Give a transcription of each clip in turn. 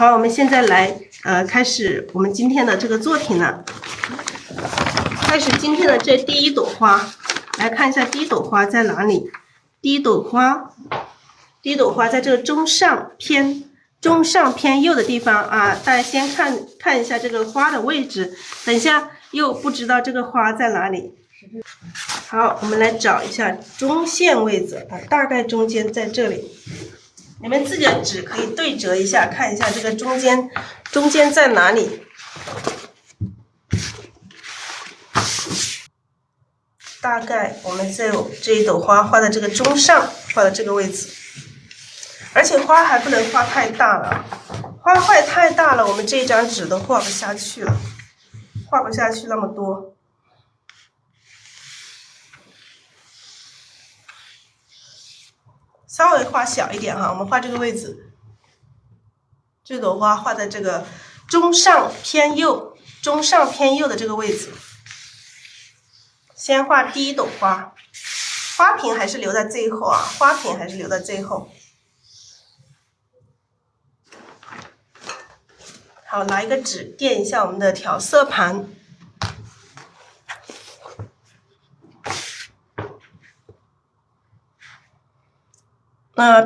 好，我们现在来开始我们今天的这个作品了。开始今天的这第一朵花，来看一下第一朵花在哪里。第一朵花在这个中上偏右的地方啊。大家先看一下这个花的位置，等一下又不知道这个花在哪里。好，我们来找一下中线位置啊，大概中间在这里。你们自己的纸可以对折一下，看一下这个中间在哪里。大概我们在这一朵花画的这个中上，画的这个位置。而且花还不能画太大了，花画太大了，我们这一张纸都画不下去了，画不下去那么多。稍微画小一点哈，我们画这个位置，这朵花画在这个中上偏右的这个位置。先画第一朵花，花瓶还是留在最后啊，花瓶还是留在最后。好，拿一个纸垫一下我们的调色盘。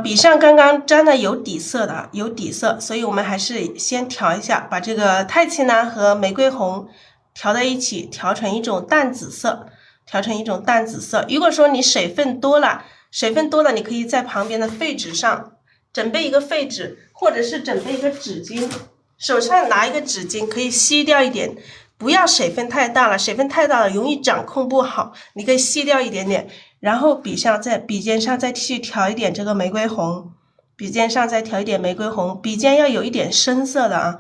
笔上刚刚沾的有底色的，所以我们还是先调一下，把这个太极蓝和玫瑰红调在一起，调成一种淡紫色。如果说你水分多了，你可以在旁边的废纸上准备一个废纸，或者是准备一个纸巾，手上拿一个纸巾，可以吸掉一点。不要水分太大了，容易掌控不好，你可以吸掉一点点，然后笔尖上再去调一点这个玫瑰红，笔尖要有一点深色的啊，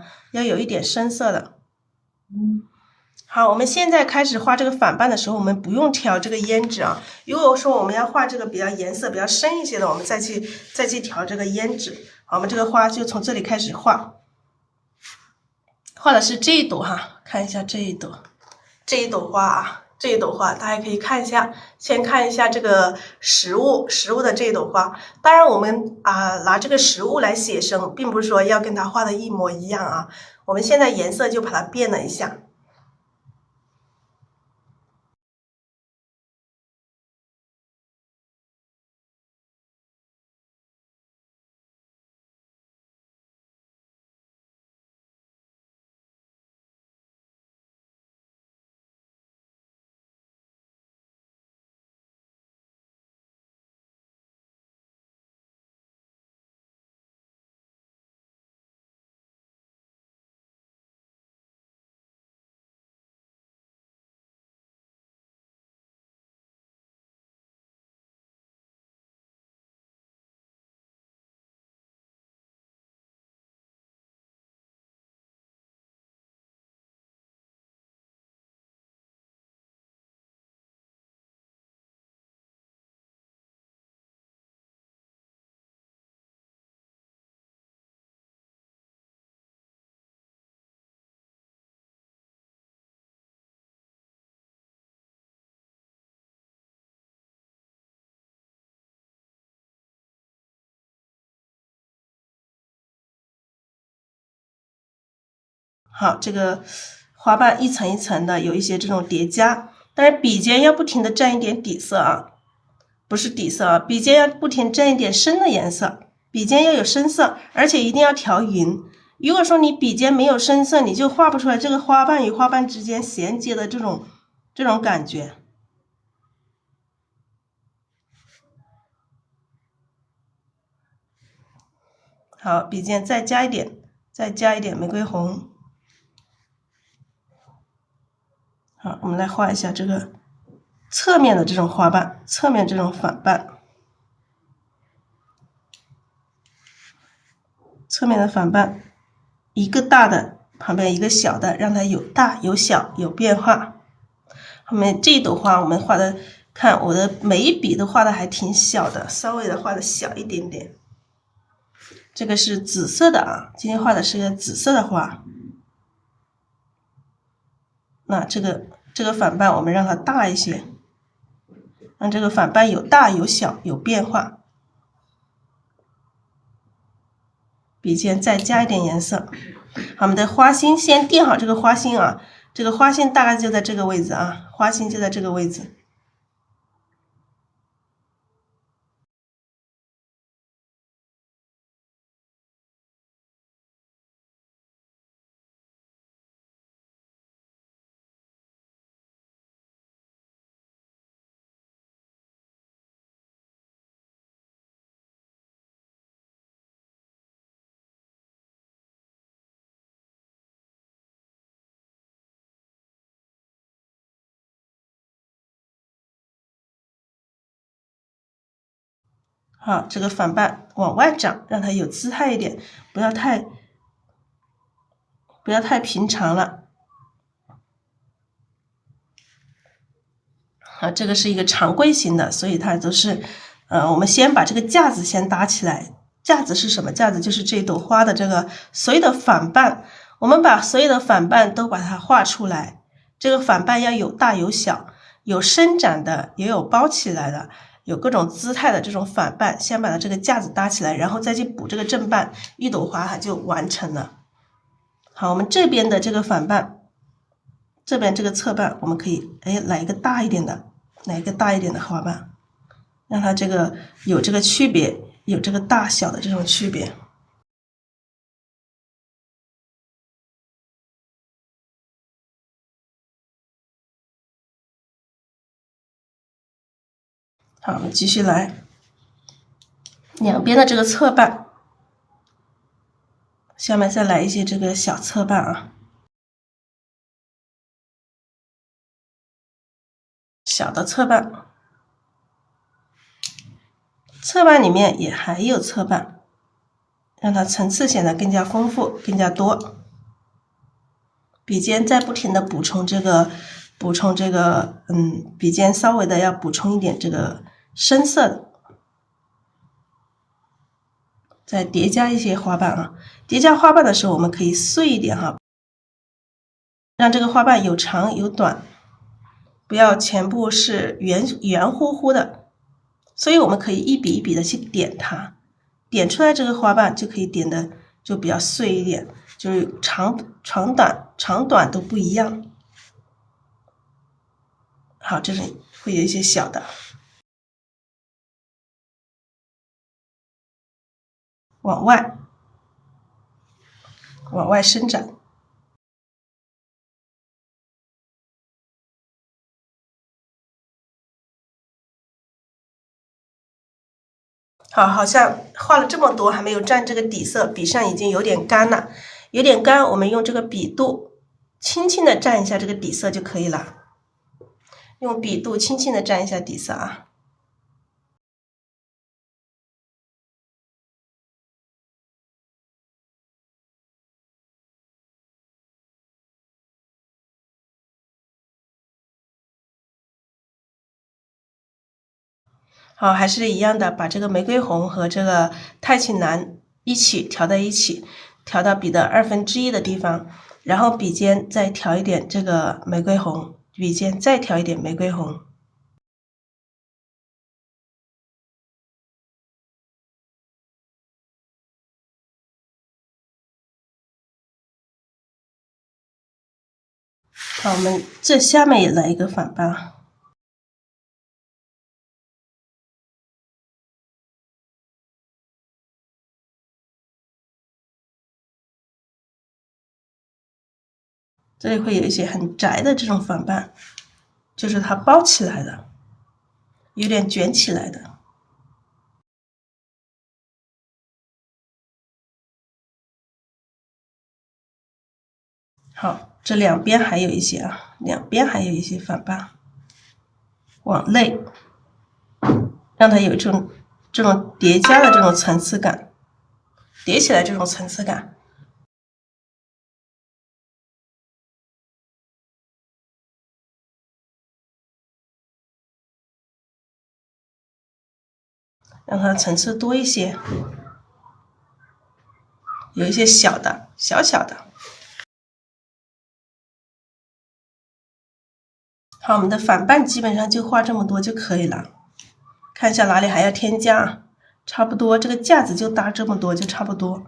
好，我们现在开始画这个反瓣的时候，我们不用调这个胭脂啊。如果说我们要画这个颜色比较深一些的，我们再去调这个胭脂。好，我们这个花就从这里开始画。画的是这一朵哈，看一下这一朵花啊，大家可以看一下，先看一下这个实物的这一朵花。当然我们拿这个实物来写生，并不是说要跟它画的一模一样啊。我们现在颜色就把它变了一下。好，这个花瓣一层一层的，有一些这种叠加，但是笔尖要不停的沾一点底色啊，不是底色啊，笔尖要不停沾一点深的颜色，笔尖要有深色，而且一定要调匀。如果说你笔尖没有深色，你就画不出来这个花瓣与花瓣之间衔接的这种感觉。好，笔尖再加一点玫瑰红。好，我们来画一下这个侧面的这种花瓣，侧面这种反瓣，侧面的反瓣，一个大的旁边一个小的，让它有大有小有变化。后面这一朵花我们画的，看我的每一笔都画的还挺小的，稍微的画的小一点点。这个是紫色的啊，今天画的是个紫色的花。那这个反瓣我们让它大一些，让这个反瓣有大有小有变化。笔尖再加一点颜色。好，我们的花心先垫好这个花心啊，这个花心大概就在这个位置啊，花心就在这个位置。好，这个反瓣往外长，让它有姿态一点，不要太平常了。好，这个是一个常规型的，所以它都是，我们先把这个架子先搭起来。架子是什么？架子就是这朵花的这个所有的反瓣，我们把所有的反瓣都把它画出来。这个反瓣要有大有小，有伸展的，也有包起来的。有各种姿态的这种反瓣，先把它这个架子搭起来，然后再去补这个正瓣，一朵花它就完成了。好，我们这边的这个反瓣，这边这个侧瓣，我们可以来一个大一点的花瓣，让它这个有这个区别，有这个大小的这种区别。好，我们继续来两边的这个侧瓣，下面再来一些这个小侧瓣啊，小的侧瓣，侧瓣里面也还有侧瓣，让它层次显得更加丰富，更加多。笔尖再不停的补充这个，笔尖稍微的要补充一点这个深色的。再叠加一些花瓣啊，叠加花瓣的时候，我们可以碎一点哈，让这个花瓣有长有短，不要全部是圆乎乎的。所以我们可以一笔一笔的去点它，点出来这个花瓣就可以点的就比较碎一点，就是长短都不一样。好，这里会有一些小的。往外伸展。好像画了这么多还没有蘸这个底色，笔上已经有点干了，有点干，我们用这个笔肚轻轻的蘸一下这个底色就可以了。用笔肚轻轻的蘸一下底色啊。好，还是一样的，把这个玫瑰红和这个太青蓝一起调在一起，调到笔的1/2的地方，然后笔尖再调一点这个玫瑰红，笔尖再调一点玫瑰红。好，我们这下面也来一个反瓣。这里会有一些很窄的这种反瓣，就是它包起来的，有点卷起来的。好，这两边还有一些啊，两边还有一些反瓣，往内，让它有这种叠加的这种层次感，叠起来这种层次感。让它层次多一些，有一些小的、小的。好，我们的反瓣基本上就画这么多就可以了。看一下哪里还要添加，差不多这个架子就搭这么多就差不多。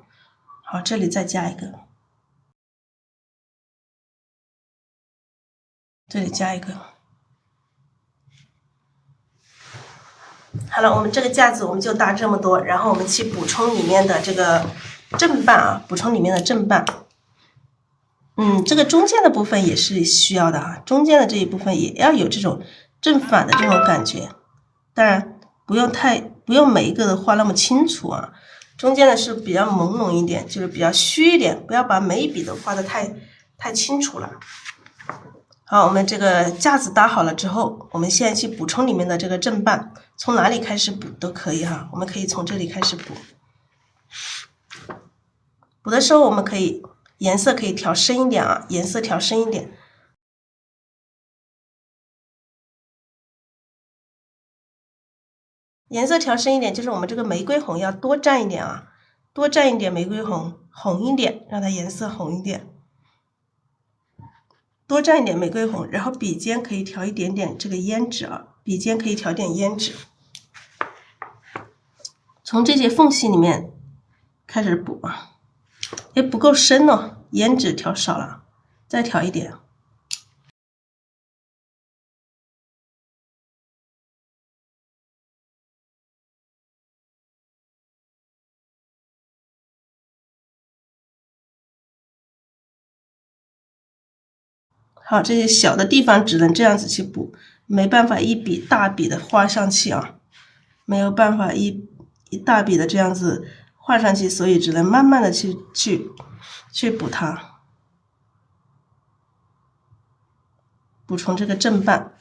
好，这里再加一个，这里加一个。好了，我们这个架子我们就搭这么多，然后我们去补充里面的这个正半啊，补充里面的正半。这个中间的部分也是需要的啊，中间的这一部分也要有这种正反的这种感觉。当然不用每一个都画那么清楚啊，中间的是比较朦胧一点，就是比较虚一点，不要把每一笔都画得太清楚了。好，我们这个架子搭好了之后，我们现在去补充里面的这个正半，从哪里开始补都可以哈。我们可以从这里开始补。补的时候，我们可以颜色可以调深一点啊，颜色调深一点。颜色调深一点，就是我们这个玫瑰红要多蘸一点啊，多蘸一点玫瑰红，红一点，让它颜色红一点。多蘸一点玫瑰红，然后笔尖可以调一点点这个胭脂啊，笔尖可以调点胭脂，从这些缝隙里面开始补啊。不够深哦，胭脂调少了，再调一点。好，这些小的地方只能这样子去补，没办法一笔大笔的画上去啊，没有办法一大笔的这样子画上去，所以只能慢慢的去补它，补充这个正半，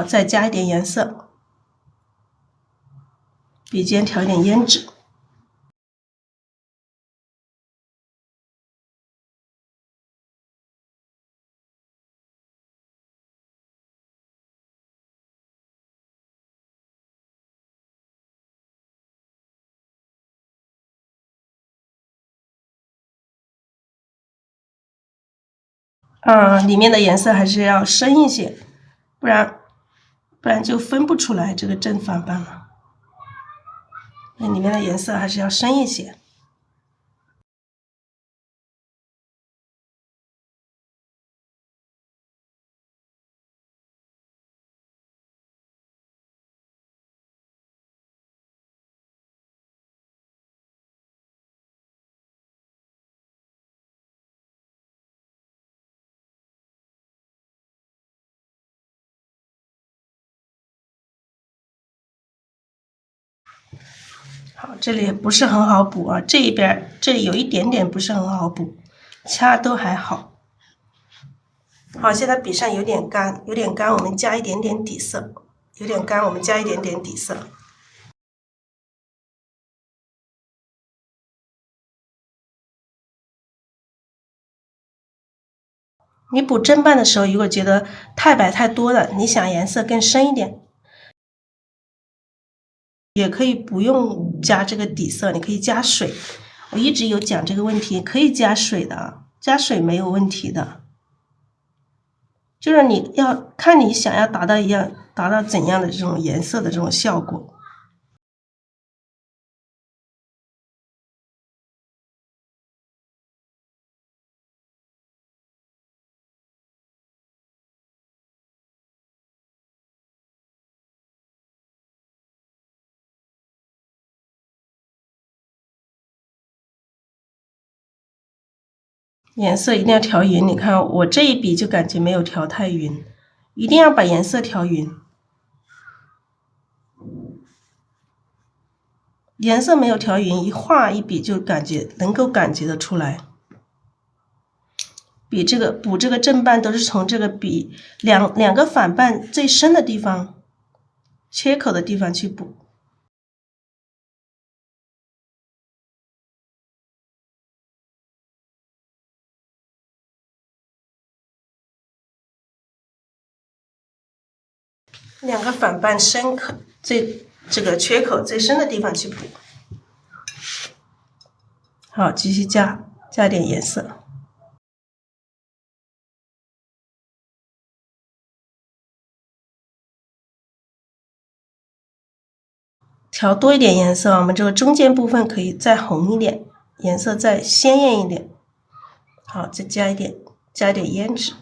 再加一点颜色，笔尖调一点胭脂。里面的颜色还是要深一些，不然就分不出来这个正反半了。那里面的颜色还是要深一些。好，这里不是很好补啊，这里有一点点不是很好补，其他都还好。好，现在笔上有点干，我们加一点点底色，有点干，我们加一点点底色。你补正半的时候，如果觉得太白太多了，你想颜色更深一点，也可以不用加这个底色，你可以加水。我一直有讲这个问题，可以加水的，加水没有问题的。就是你要看你想要达到怎样的这种颜色的这种效果。颜色一定要调匀，你看我这一笔就感觉没有调太匀，一定要把颜色调匀。颜色没有调匀，一画一笔就能够感觉得出来。补这个正半都是从这个笔两个反半最深的地方，缺口的地方去补。两个反半深口这个缺口最深的地方去补。好，继续加点颜色。调多一点颜色，我们这个中间部分可以再红一点，颜色再鲜艳一点。好，再加一点胭脂。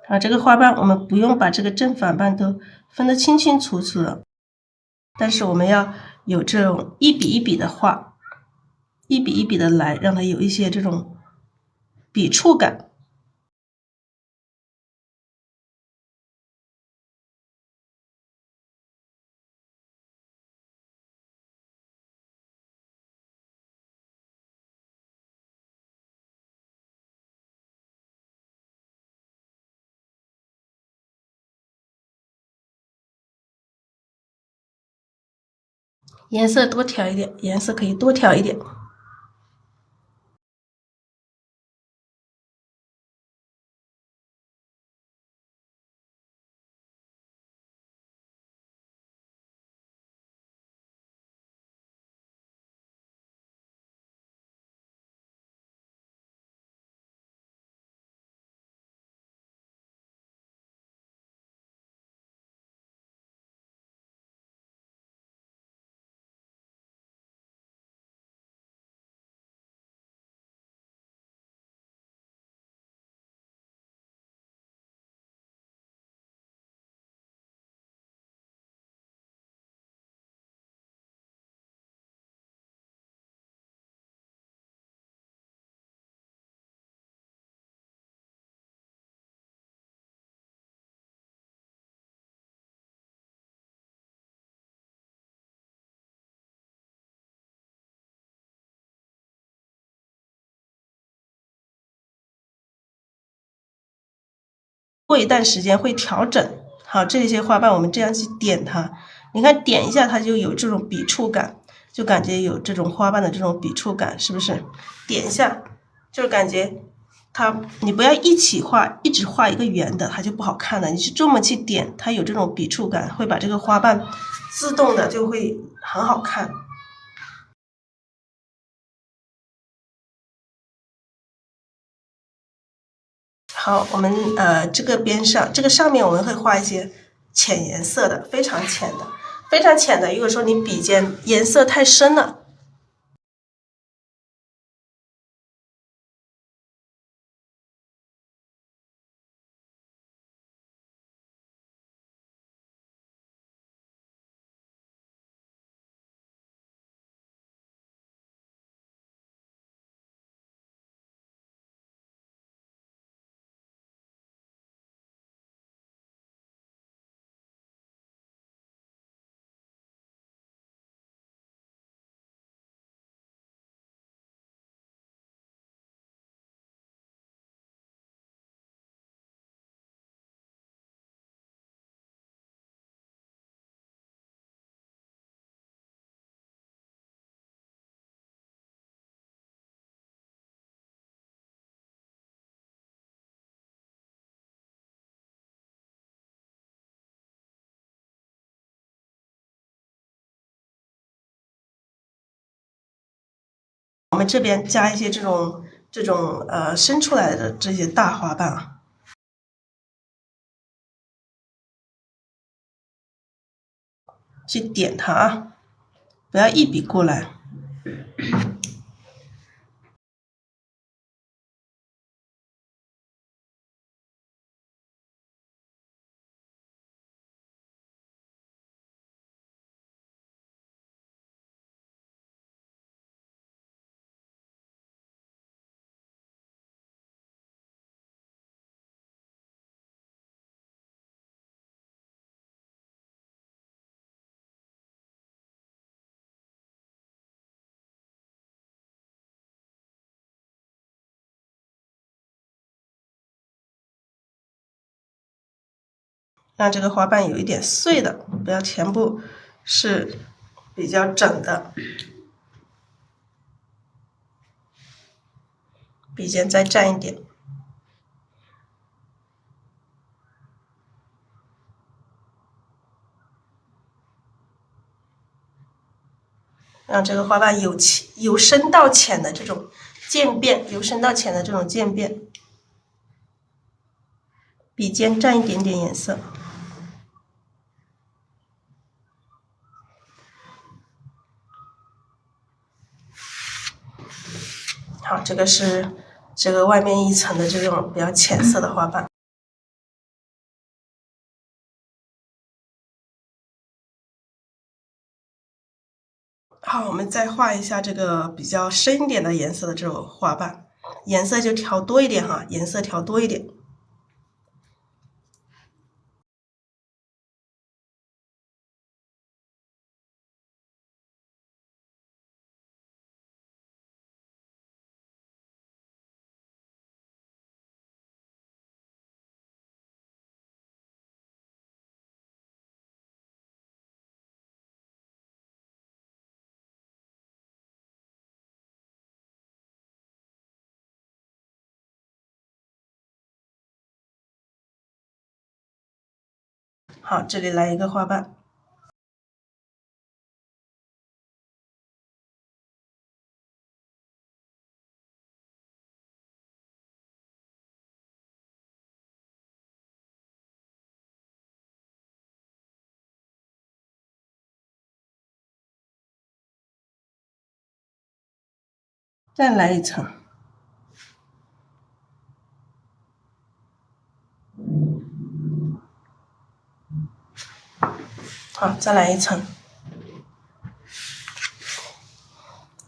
好，这个花瓣我们不用把这个正反半都分得清清楚楚的，但是我们要有这种一笔一笔的画，一笔一笔的来，让它有一些这种笔触感。颜色多调一点，颜色可以多调一点。过一段时间会调整。好，这些花瓣我们这样去点它，你看点一下它就有这种笔触感，就感觉有这种花瓣的这种笔触感，是不是？点一下就是感觉它，你不要一起画，一直画一个圆的，它就不好看了。你是这么去点，它有这种笔触感，会把这个花瓣自动的就会很好看。好，我们这个边上，这个上面我们会画一些浅颜色的，非常浅的，非常浅的。如果说你笔尖颜色太深了，我们这边加一些这种伸出来的这些大花瓣啊，去点它啊，不要一笔过来。让这个花瓣有一点碎的，不要全部是比较整的。笔尖再蘸一点。让这个花瓣由深到浅的这种渐变，由深到浅的这种渐变。笔尖蘸一点点颜色。好，这个是这个外面一层的这种比较浅色的花瓣。好，我们再画一下这个比较深一点的颜色的这种花瓣，颜色就调多一点哈，颜色调多一点。好，这里来一个花瓣。再来一层。好，再来一层。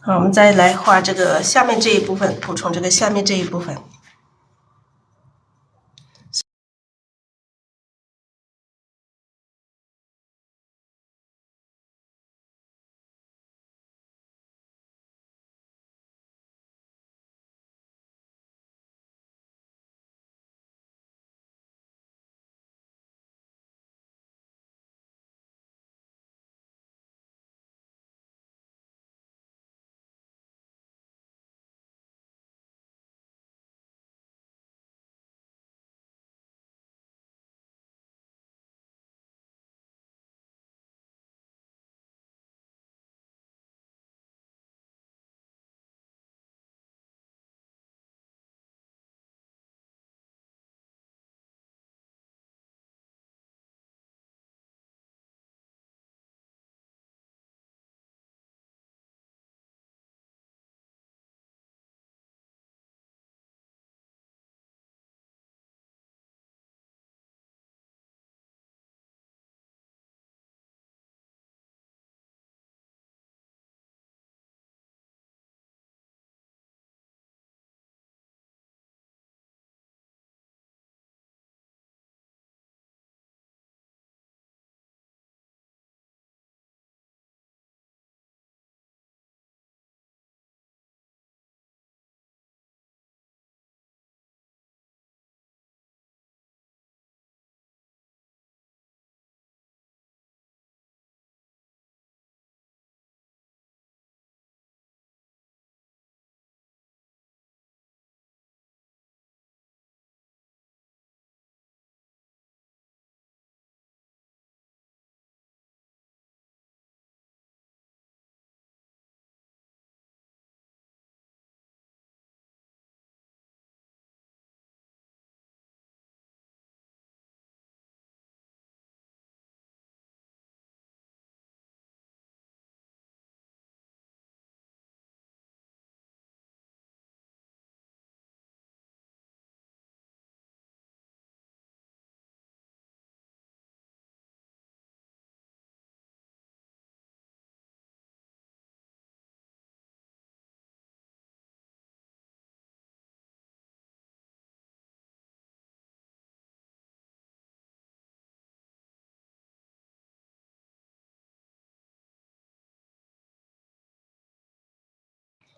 好，我们再来画这个下面这一部分，补充这个下面这一部分。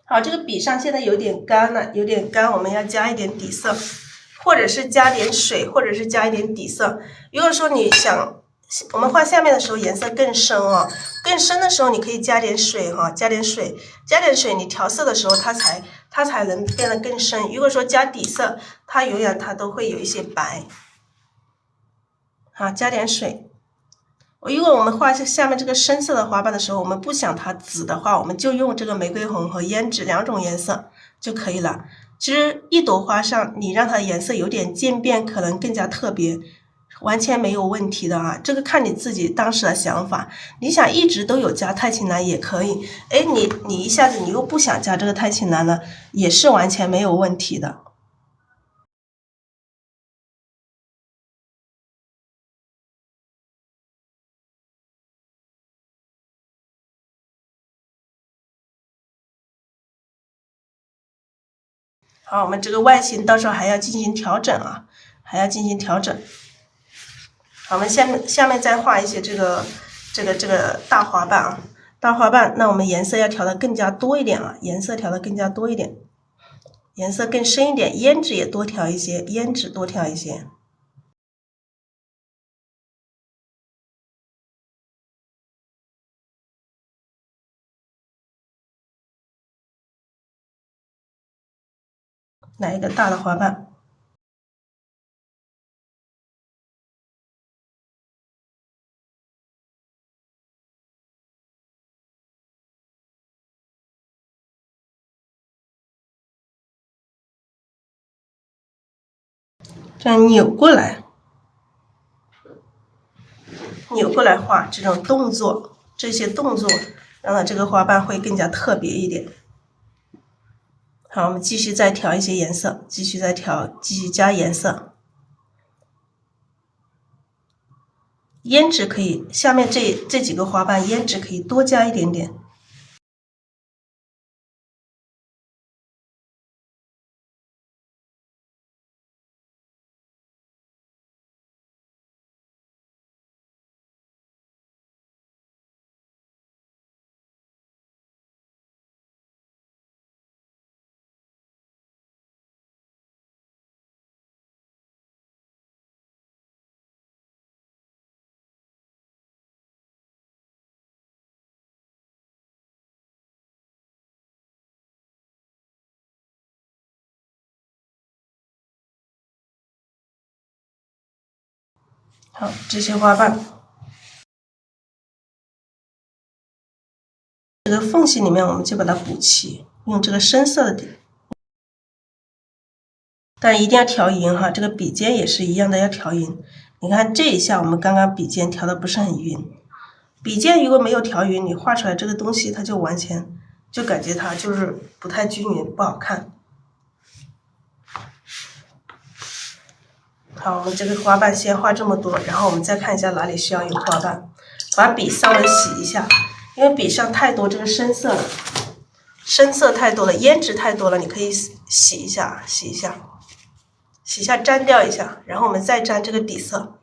好，这个笔上现在有点干了，有点干，我们要加一点底色，或者是加点水，或者是加一点底色。如果说你想我们画下面的时候颜色更深哦，更深的时候你可以加点水哈，加点水，你调色的时候它才能变得更深。如果说加底色，它永远都会有一些白。好，加点水。如果我们画下面这个深色的花瓣的时候，我们不想它紫的话，我们就用这个玫瑰红和胭脂2种颜色就可以了。其实一朵花上你让它颜色有点渐变，可能更加特别，完全没有问题的啊。这个看你自己当时的想法，你想一直都有加太青蓝也可以。哎，你一下子你又不想加这个太青蓝了，也是完全没有问题的。好，我们这个外形到时候还要进行调整啊，还要进行调整。好，我们下面再画一些这个大花瓣啊，大花瓣，那我们颜色要调的更加多一点啊，颜色调的更加多一点，颜色更深一点，胭脂也多调一些，胭脂多调一些。来一个大的花瓣。这样扭过来，扭过来画这种动作，这些动作让它这个花瓣会更加特别一点。好，我们继续再调一些颜色，继续再调，继续加颜色。胭脂可以，下面这几个花瓣胭脂可以多加一点点。好，这些花瓣，这个缝隙里面我们就把它补齐，用这个深色的底，但一定要调匀哈。这个笔尖也是一样的，要调匀。你看这一下，我们刚刚笔尖调的不是很匀，笔尖如果没有调匀，你画出来这个东西它就完全就感觉它就是不太均匀，不好看。好，我们这个花瓣先画这么多，然后我们再看一下哪里需要有花瓣，把笔稍微洗一下，因为笔上太多这个深色了，深色太多了，胭脂太多了，你可以洗一下，洗一下沾掉一下，然后我们再沾这个底色，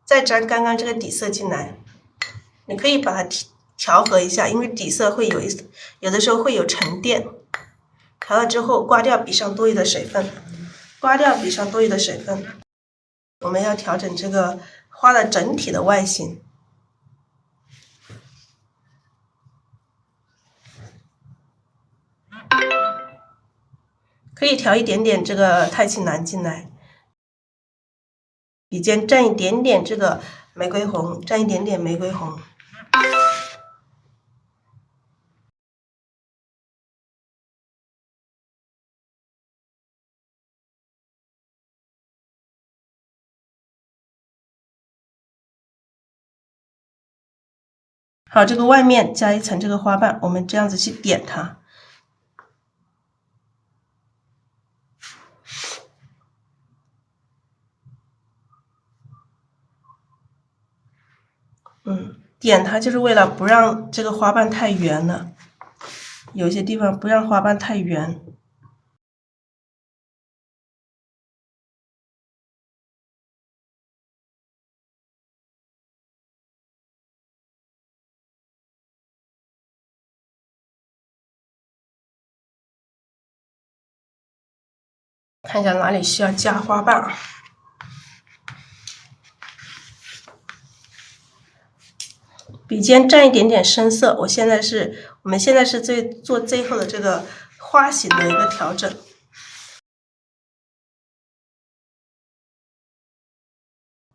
再沾刚刚这个底色进来，你可以把它调和一下，因为底色会有的时候会有沉淀，调了之后刮掉笔上多余的水分，刮掉笔上多余的水分。我们要调整这个花的整体的外形，可以调一点点这个太青蓝进来，笔尖蘸一点点这个玫瑰红，蘸一点点玫瑰红。好，这个外面加一层这个花瓣，我们这样子去点它。点它就是为了不让这个花瓣太圆了，有些地方不让花瓣太圆。看一下哪里需要加花瓣啊？笔尖蘸一点点深色，我们现在是做最后的这个花型的一个调整。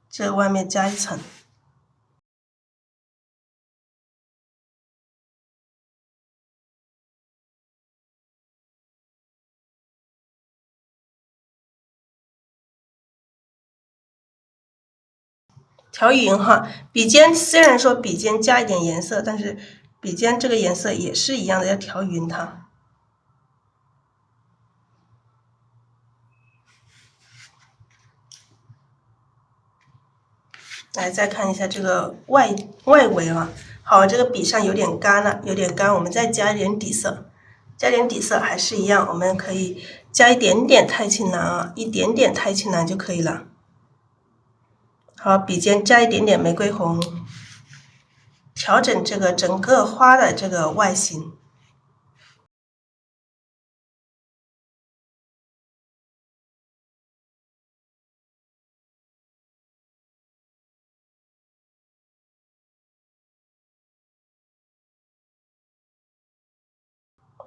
这外面加一层。调匀哈。笔尖虽然说笔尖加一点颜色，但是笔尖这个颜色也是一样的，要调匀它。来，再看一下这个外围啊。好，这个笔上有点干了，有点干，我们再加一点底色。加点底色还是一样，我们可以加一点点太青蓝啊，一点点太青蓝就可以了。好，笔尖加一点点玫瑰红，调整这个整个花的这个外形。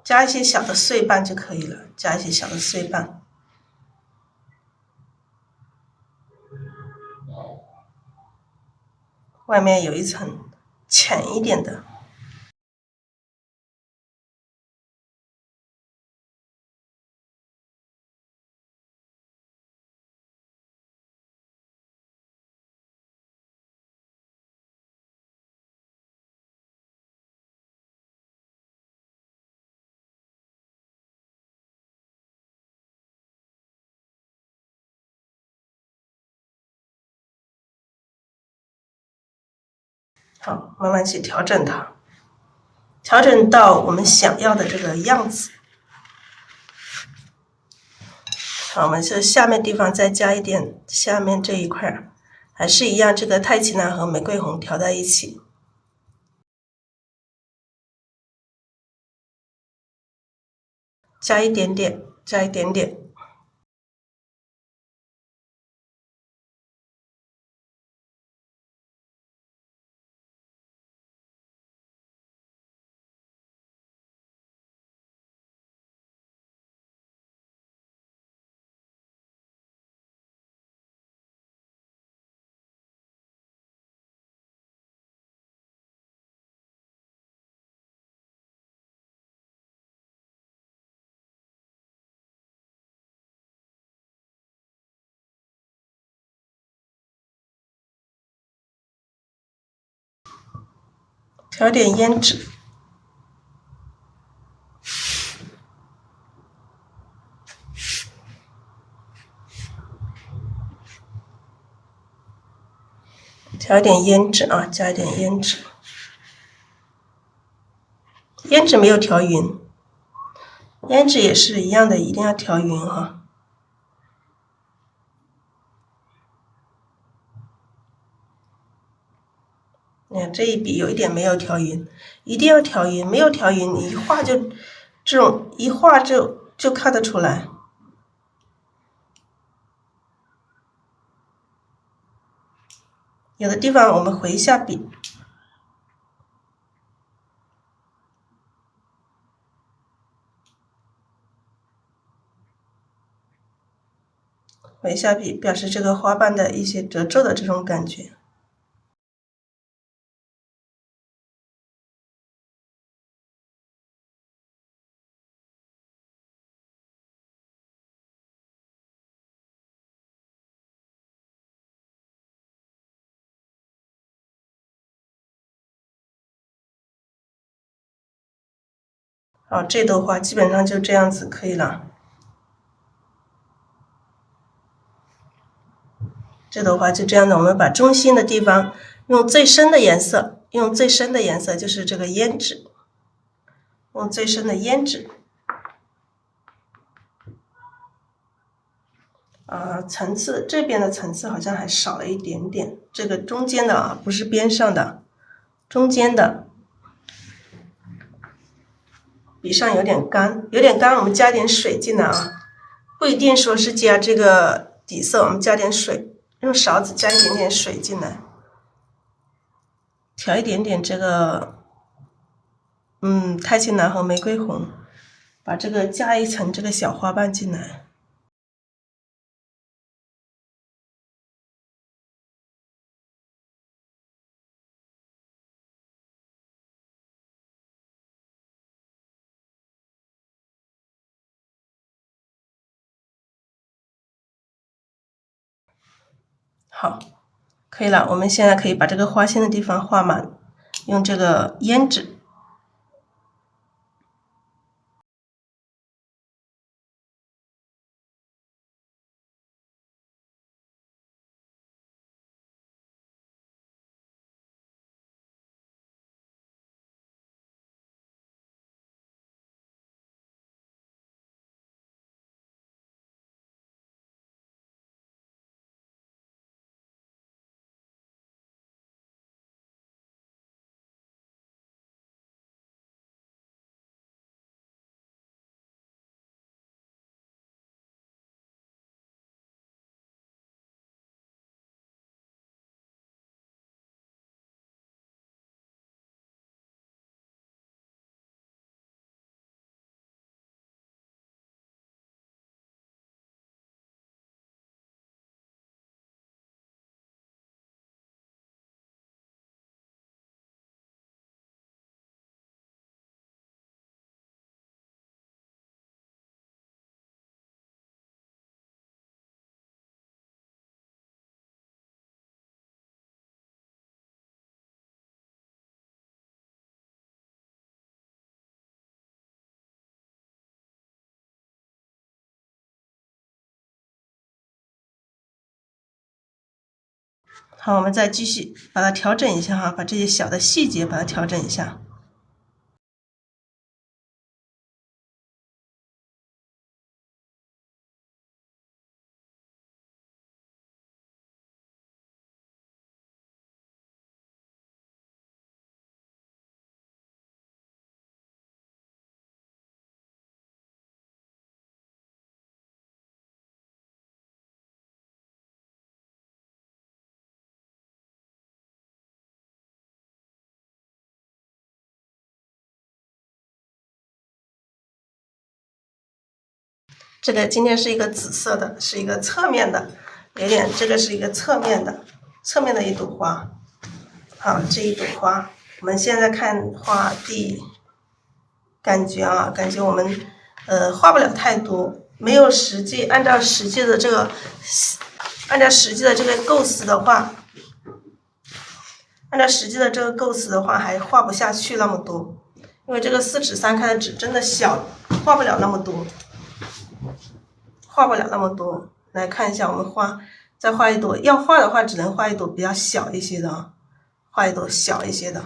加一些小的碎瓣就可以了，加一些小的碎瓣。外面有一层浅一点的。好，慢慢去调整它，调整到我们想要的这个样子。好，我们这下面地方再加一点，下面这一块还是一样，这个太极蓝和玫瑰红调在一起，加一点点，加一点点。调点胭脂，调点胭脂啊，加一点胭脂。胭脂没有调匀，胭脂也是一样的，一定要调匀哈。你看这一笔有一点没有调匀，一定要调匀，没有调匀，你一画就这种一画就看得出来。有的地方我们回一下笔，回一下笔，表示这个花瓣的一些褶皱的这种感觉。好，这朵花基本上就这样子可以了。这朵花就这样的，我们把中心的地方用最深的颜色，用最深的颜色就是这个胭脂，用最深的胭脂。层次这边的层次好像还少了一点点，这个中间的啊，不是边上的，中间的。笔上有点干，有点干，我们加点水进来啊，不一定说是加这个底色，我们加点水，用勺子加一点点水进来，调一点点这个，太青蓝和玫瑰红，把这个加一层这个小花瓣进来。好，可以了，我们现在可以把这个花心的地方画满，用这个胭脂。好，我们再继续把它调整一下哈，把这些小的细节把它调整一下。这个今天是一个紫色的，是一个侧面的，有点这个是一个侧面的一朵花。好，这一朵花，我们现在看画感觉我们画不了太多，没有按照实际的这个构思的话，还画不下去那么多，因为这个4指3开的纸真的小，画不了那么多。来看一下，我们再画一朵，要画的话只能画一朵比较小一些的啊，画一朵小一些的，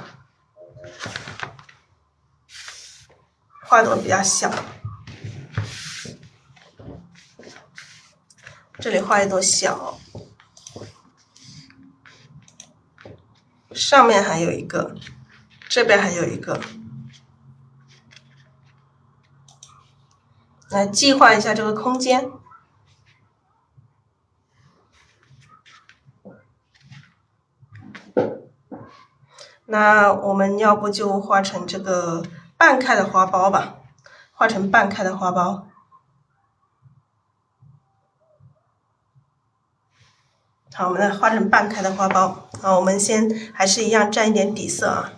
画一朵比较小。这里画一朵小，上面还有一个，这边还有一个。来计划一下这个空间。那我们要不就画成这个半开的花苞吧，画成半开的花苞。好，我们来画成半开的花苞。好，我们还是一样蘸一点底色啊，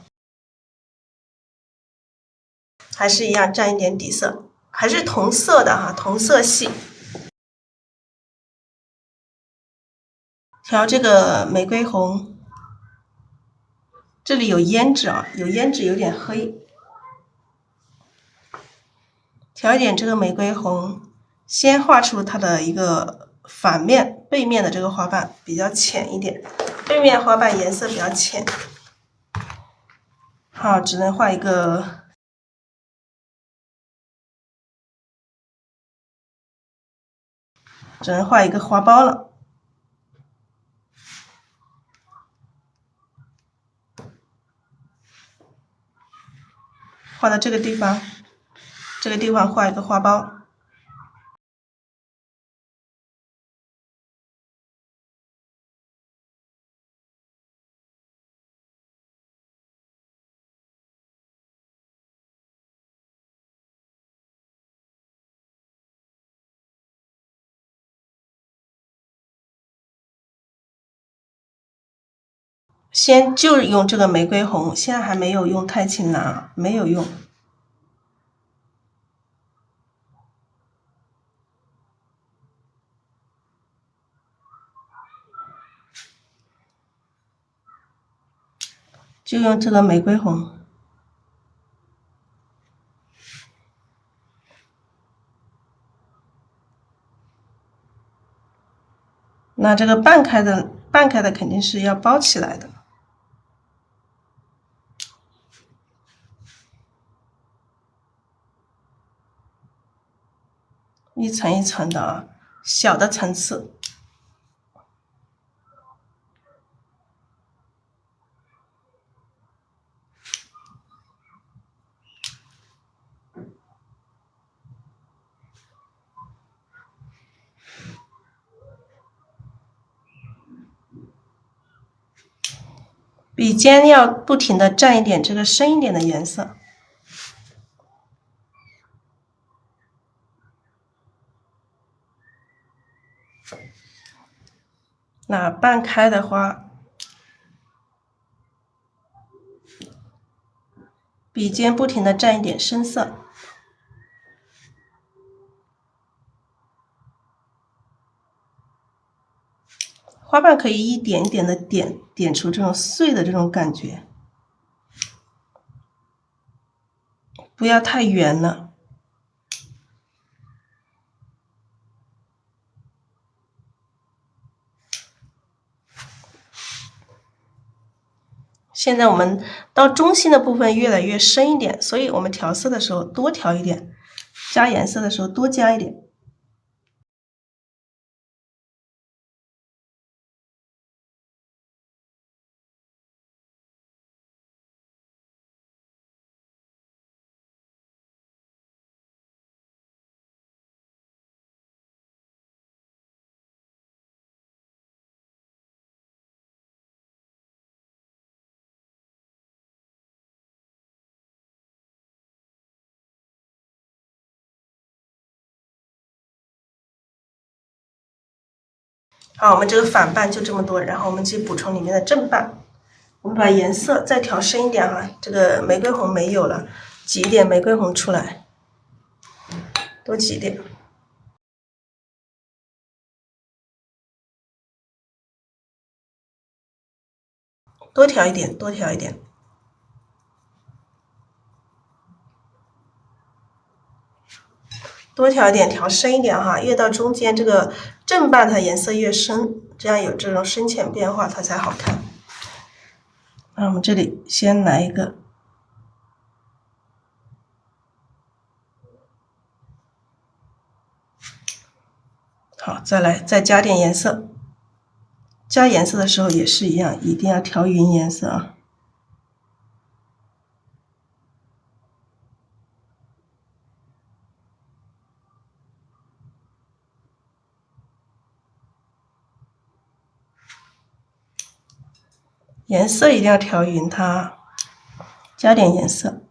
还是一样蘸一点底色，还是同色的哈，同色系。调这个玫瑰红，这里有胭脂啊，有胭脂有点黑。调一点这个玫瑰红，先画出它的一个背面的这个花瓣比较浅一点，背面花瓣颜色比较浅。好，只能画一个，花苞了。画到这个地方，画一个花苞。先就用这个玫瑰红，现在还没有用太青蓝，没有用。就用这个玫瑰红。那这个半开的肯定是要包起来的，一层一层的啊，小的层次。笔尖要不停的蘸一点这个深一点的颜色。那半开的花，笔尖不停的蘸一点深色。花瓣可以一点一点的点出这种碎的这种感觉，不要太圆了。现在我们到中心的部分越来越深一点，所以我们调色的时候多调一点，加颜色的时候多加一点。好，我们这个反瓣就这么多，然后我们去补充里面的正瓣。我们把颜色再调深一点哈，这个玫瑰红没有了，挤一点玫瑰红出来，多挤一点。多调一点，多调一点。多调一点，调深一点哈，越到中间这个正瓣它颜色越深，这样有这种深浅变化它才好看。那我们这里先来一个，好，再加点颜色。加颜色的时候也是一样，一定要调匀颜色啊。颜色一定要调匀它，加点颜色。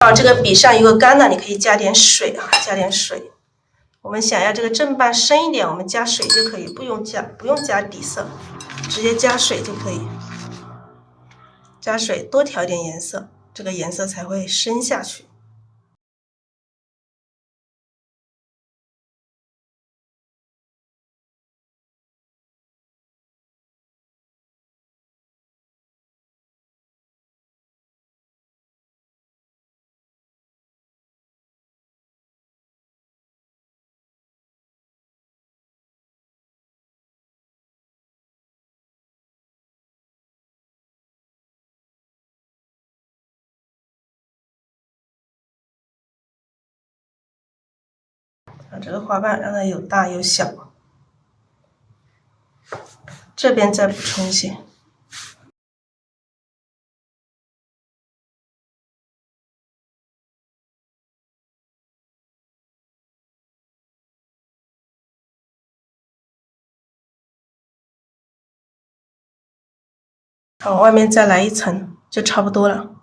好，这个笔上如果干了，你可以加点水啊，加点水。我们想要这个正瓣深一点，我们加水就可以，不用加底色，直接加水就可以。加水多调点颜色，这个颜色才会深下去。这个花瓣让它有大有小，这边再补充一些。好，外面再来一层就差不多了。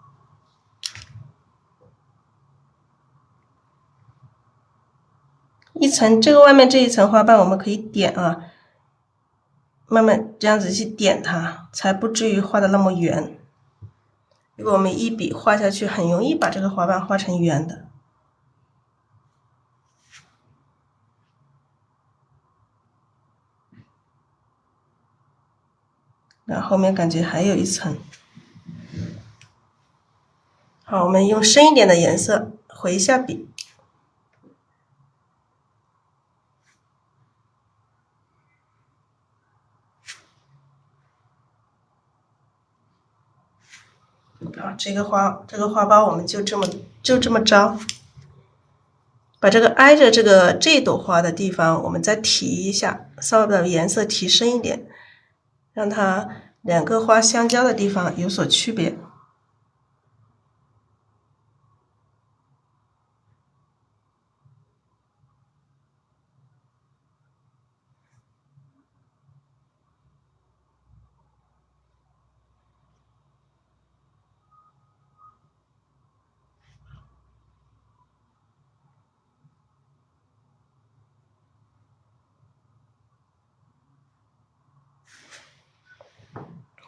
这个外面这一层花瓣我们可以点啊，慢慢这样子去点它，才不至于画的那么圆。如果我们一笔画下去，很容易把这个花瓣画成圆的。然后后面感觉还有一层。好，我们用深一点的颜色回一下笔。好，这个花苞我们就这么着，把这个挨着这朵花的地方，我们再提一下，稍微把颜色提深一点，让它两个花相交的地方有所区别。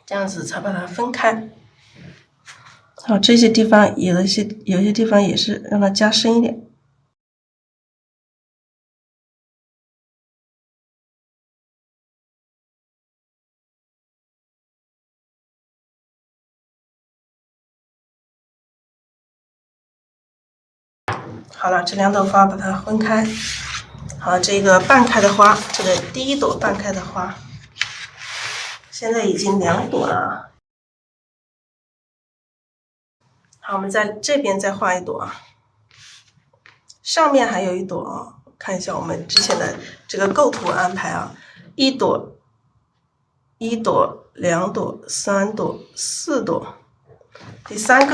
这样子才把它分开。好，这些地方有些地方也是让它加深一点。好了，这两朵花把它分开。好，这个半开的花，这个第一朵半开的花，现在已经2朵了。好，我们在这边再画一朵，上面还有一朵啊，看一下我们之前的这个构图安排啊，一朵、2朵、3朵、4朵，第三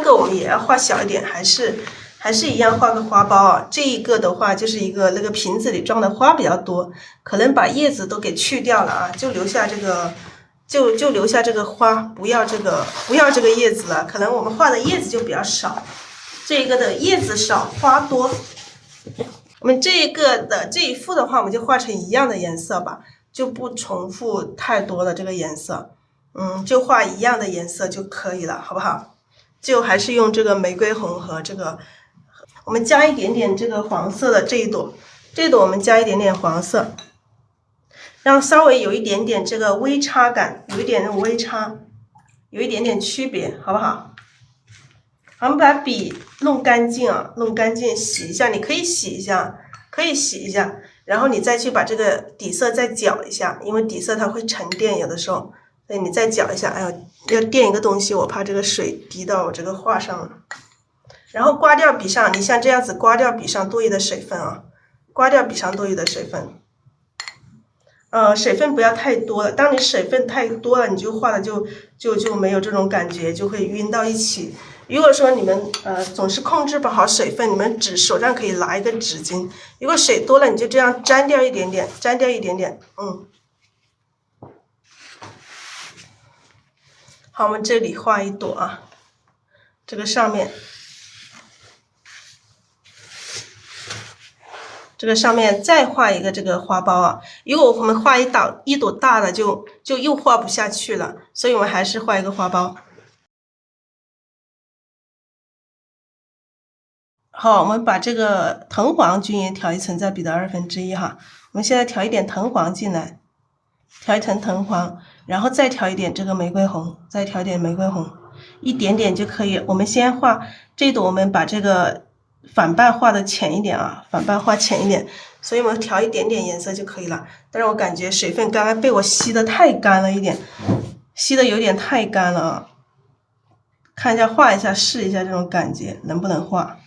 个我们也要画小一点，还是一样画个花苞啊。这一个的话就是一个那个瓶子里装的花比较多，可能把叶子都给去掉了啊，就留下这个。就留下这个花，不要这个叶子了。可能我们画的叶子就比较少，这个的叶子少，花多。我们这个的这一幅的话，我们就画成一样的颜色吧，就不重复太多的这个颜色。就画一样的颜色就可以了，好不好？就还是用这个玫瑰红和这个，我们加一点点这个黄色的这一朵我们加一点点黄色。让稍微有一点点这个微差感，有一点那种微差，有一点点区别，好不好？我们把笔弄干净啊，弄干净，洗一下，你可以洗一下，然后你再去把这个底色再搅一下，因为底色它会沉淀，有的时候，所以你再搅一下。哎呀，要垫一个东西，我怕这个水滴到我这个画上了。然后刮掉笔上，你像这样子刮掉笔上多余的水分啊，刮掉笔上多余的水分。水分不要太多了，当你水分太多了，你就画的就没有这种感觉，就会晕到一起。如果说你们总是控制不好水分，你们手上可以拿一个纸巾，如果水多了，你就这样沾掉一点点，好，我们这里画一朵啊，这个上面。这个上面再画一个这个花苞啊，如果我们画一朵大的就又画不下去了，所以我们还是画一个花苞。好，我们把这个藤黄均匀调一层，在笔的1/2哈。我们现在调一点藤黄进来，调一层藤黄，然后再调一点这个玫瑰红，一点点就可以。我们先画这朵，我们把这个反瓣画的浅一点啊，所以我们调一点点颜色就可以了。但是我感觉水分刚刚被我吸的太干了一点，吸的有点太干了啊。看一下画一下，试一下这种感觉能不能画。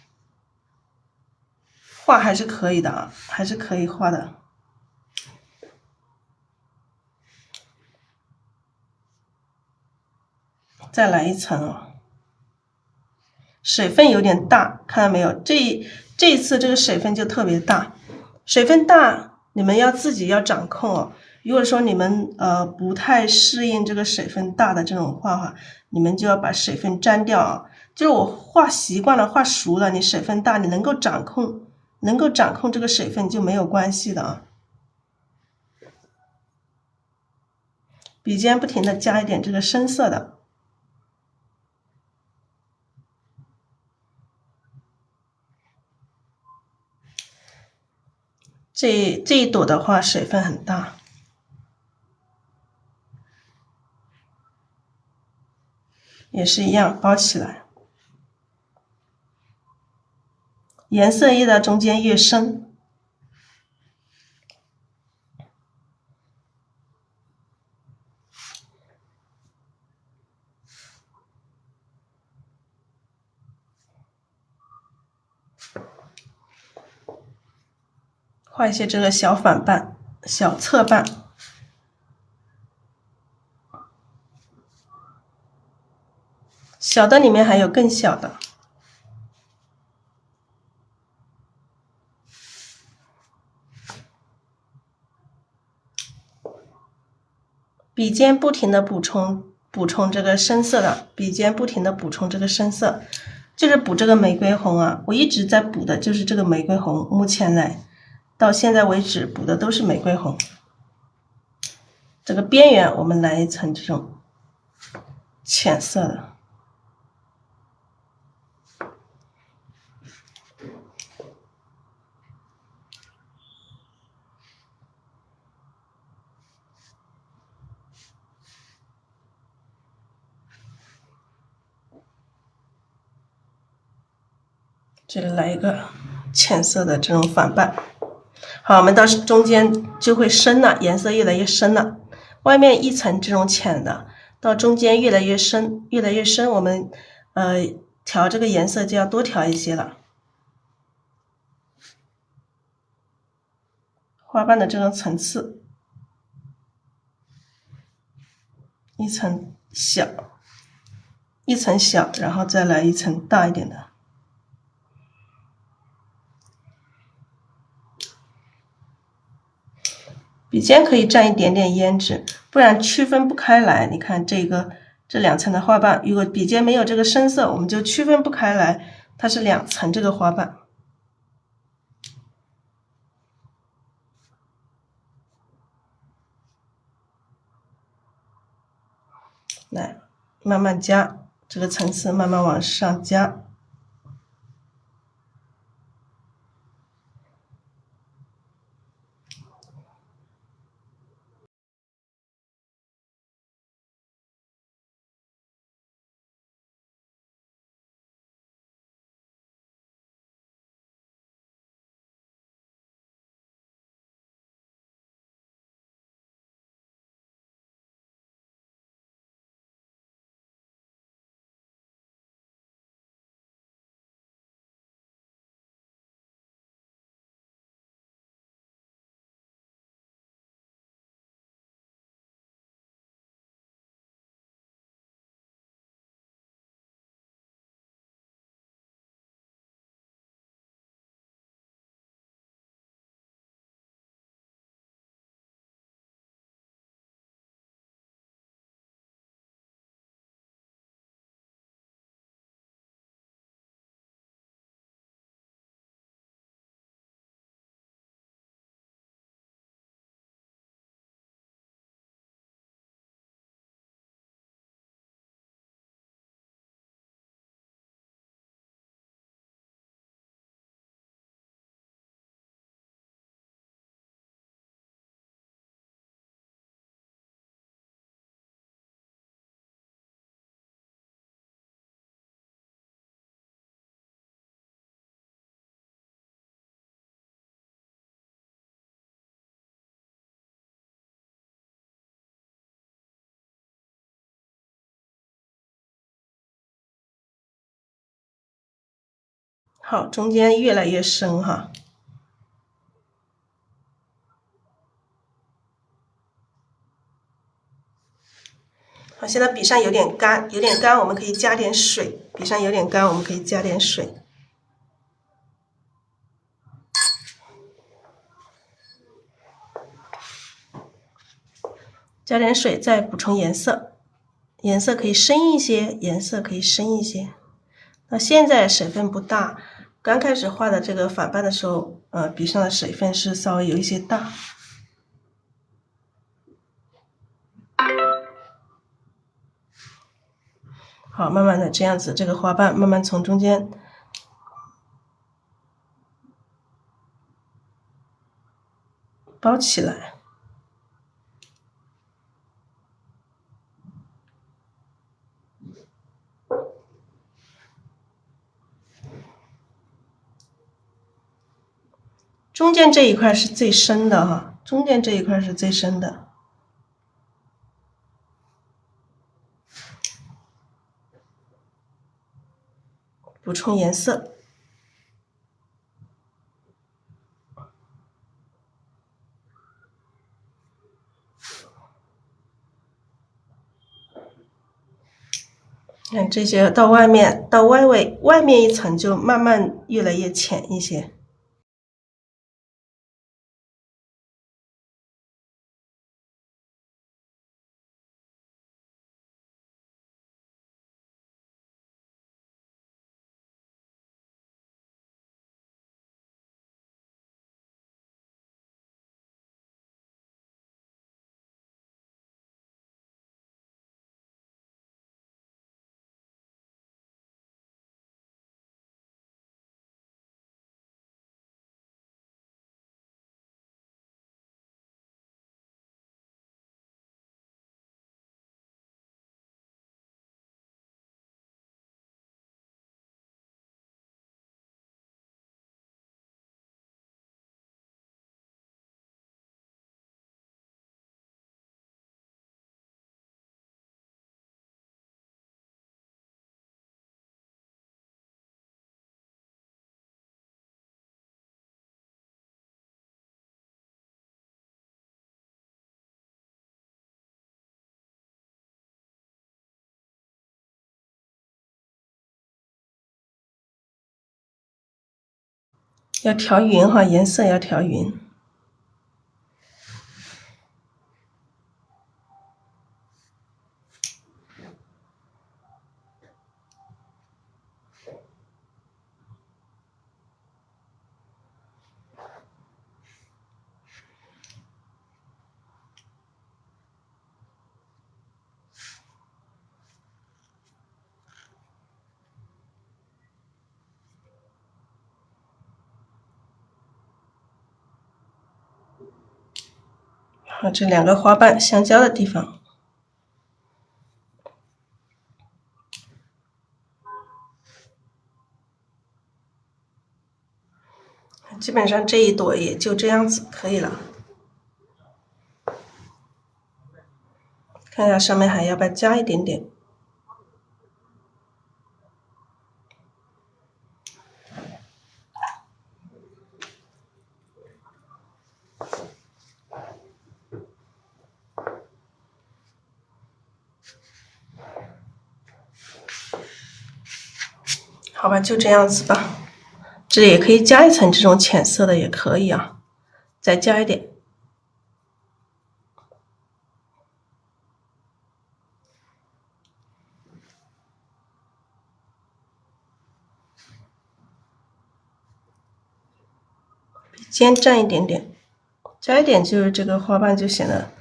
画还是可以的啊，还是可以画的。再来一层啊，水分有点大，看到没有？这一次这个水分就特别大，水分大你们要自己要掌控哦。如果说你们不太适应这个水分大的这种画法，你们就要把水分沾掉啊。就是我画习惯了，画熟了，你水分大，你能够掌控这个水分就没有关系的啊。笔尖不停的加一点这个深色的。这一朵的话水分很大，也是一样包起来。颜色越到中间越深。画一些这个小反瓣、小侧瓣。小的里面还有更小的。笔尖不停的补充这个深色的，笔尖不停的补充这个深色，就是补这个玫瑰红啊。我一直在补的就是这个玫瑰红，目前来到现在为止补的都是玫瑰红。这个边缘我们来一层这种浅色的。这里来一个浅色的这种反瓣。好，我们到中间就会深了，颜色越来越深了。外面一层这种浅的，到中间越来越深，越来越深，我们调这个颜色就要多调一些了。花瓣的这种层次，一层小，一层小，然后再来一层大一点的。笔尖可以蘸一点点胭脂，不然区分不开来。你看这两层的花瓣，如果笔尖没有这个深色，我们就区分不开来，它是两层这个花瓣。来，慢慢加，这个层次慢慢往上加。好，中间越来越深哈。好，现在笔上有点干，我们可以加点水。笔上有点干，我们可以加点水。加点水，再补充颜色，颜色可以深一些，颜色可以深一些。那现在水分不大，刚开始画的这个反瓣的时候，笔上的水分是稍微有一些大。好，慢慢的这样子，这个花瓣慢慢从中间包起来。中间这一块是最深的哈，中间这一块是最深的。补充颜色。看这些到外面，到外面一层就慢慢越来越浅一些。要调匀哈，颜色要调匀。好，这两个花瓣相交的地方，基本上这一朵也就这样子可以了。看一下上面还要不要加一点点。好吧，就这样子吧。这里也可以加一层这种浅色的，也可以啊，再加一点。比尖蘸一点点，加一点就是这个花瓣就显得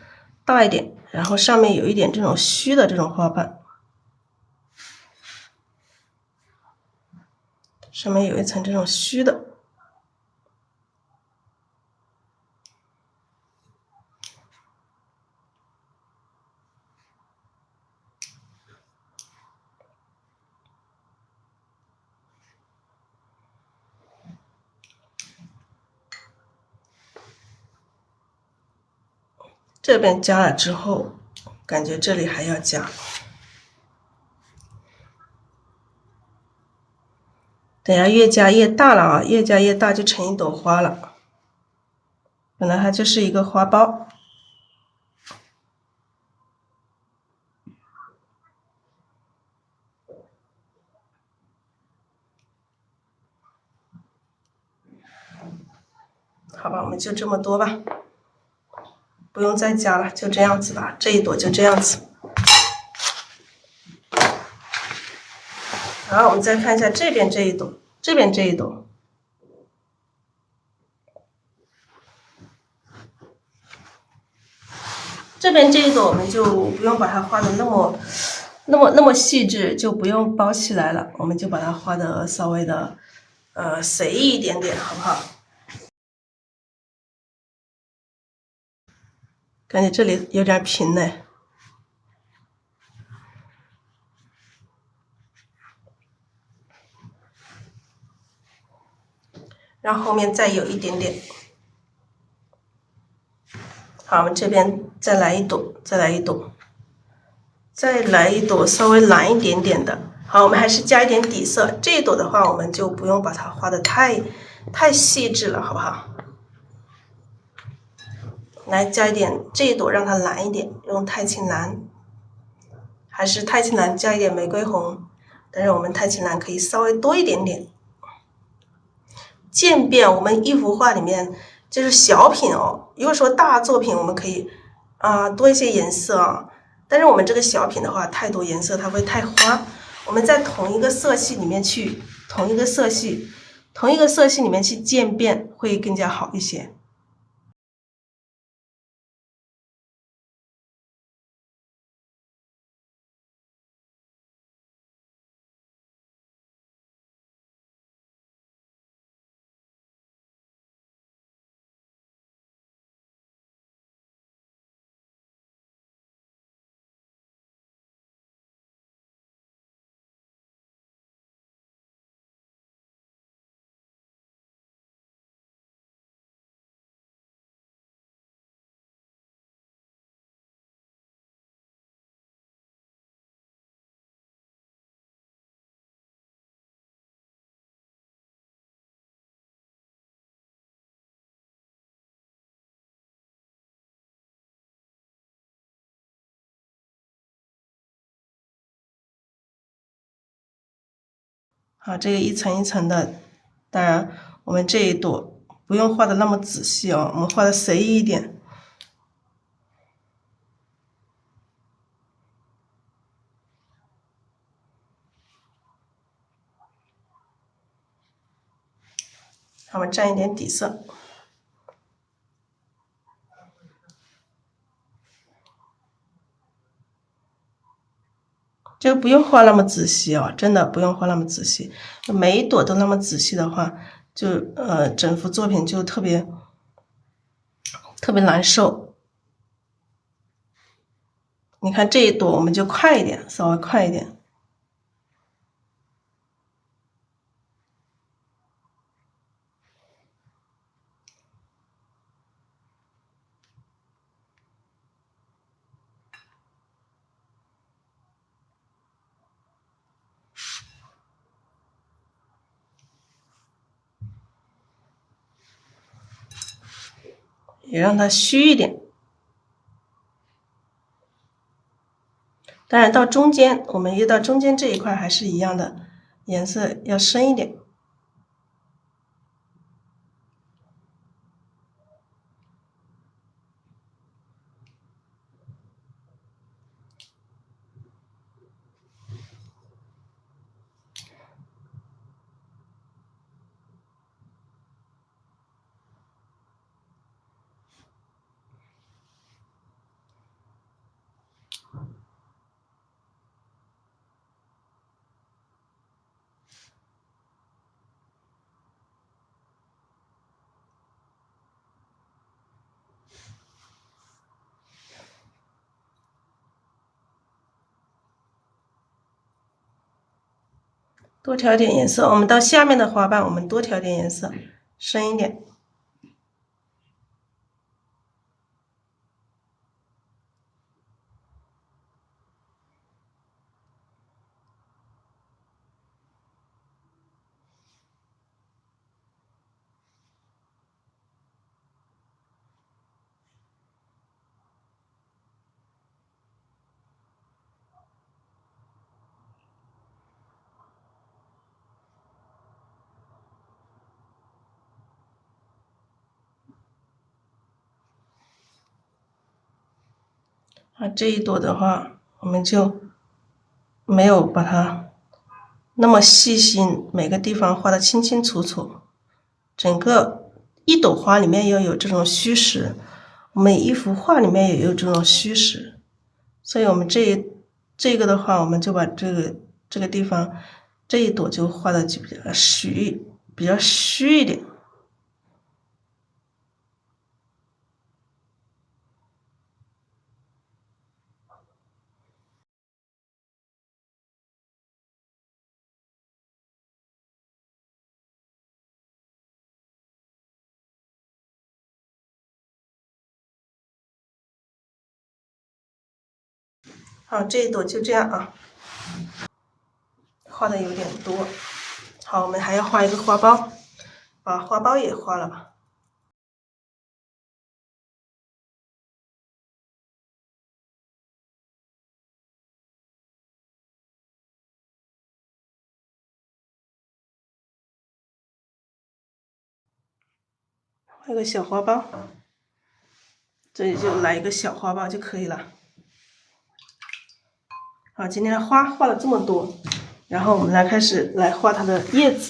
大一点，然后上面有一点这种虚的这种花瓣，上面有一层这种虚的。这边加了之后，感觉这里还要加。等下越加越大了啊，越加越大就成一朵花了。本来它就是一个花苞。好吧，我们就这么多吧，不用再加了，就这样子吧。这一朵就这样子。然后我们再看一下这边这一朵，这边这一朵。这边这一朵我们就不用把它画的那么那么细致，就不用包起来了，我们就把它画的稍微的随意一点点，好不好？感觉这里有点平呢。然后后面再有一点点。好，我们这边再来一朵，再来一朵，再来一朵稍微蓝一点点的。好，我们还是加一点底色。这一朵的话，我们就不用把它画的太细致了，好不好？来加一点这一朵，让它蓝一点，用太青蓝，还是太青蓝加一点玫瑰红，但是我们太青蓝可以稍微多一点点。渐变，我们一幅画里面就是小品哦。如果说大作品，我们可以多一些颜色啊，但是我们这个小品的话，太多颜色它会太花。我们在同一个色系里面去渐变会更加好一些。好，这个一层一层的，当然我们这一朵不用画的那么仔细哦，我们画的随意一点。好，我们蘸一点底色。这个不用画那么仔细哦，真的不用画那么仔细。每一朵都那么仔细的话，就整幅作品就特别难受。你看这一朵，我们就快一点，稍微快一点。也让它虚一点。当然到中间，我们越到中间这一块还是一样的，颜色要深一点。多调点颜色，我们到下面的花瓣，我们多调点颜色，深一点。这一朵的话，我们就没有把它那么细心，每个地方画的清清楚楚。整个一朵花里面要有这种虚实，每一幅画里面也有这种虚实，所以我们这这个的话，我们就把这个地方这一朵就画的就比较虚一点。好，这一朵就这样啊，画的有点多。好，我们还要画一个花苞，把花苞也画了吧。画个小花苞，这里就来一个小花苞就可以了。好，今天的花画了这么多，然后我们来开始来画它的叶子。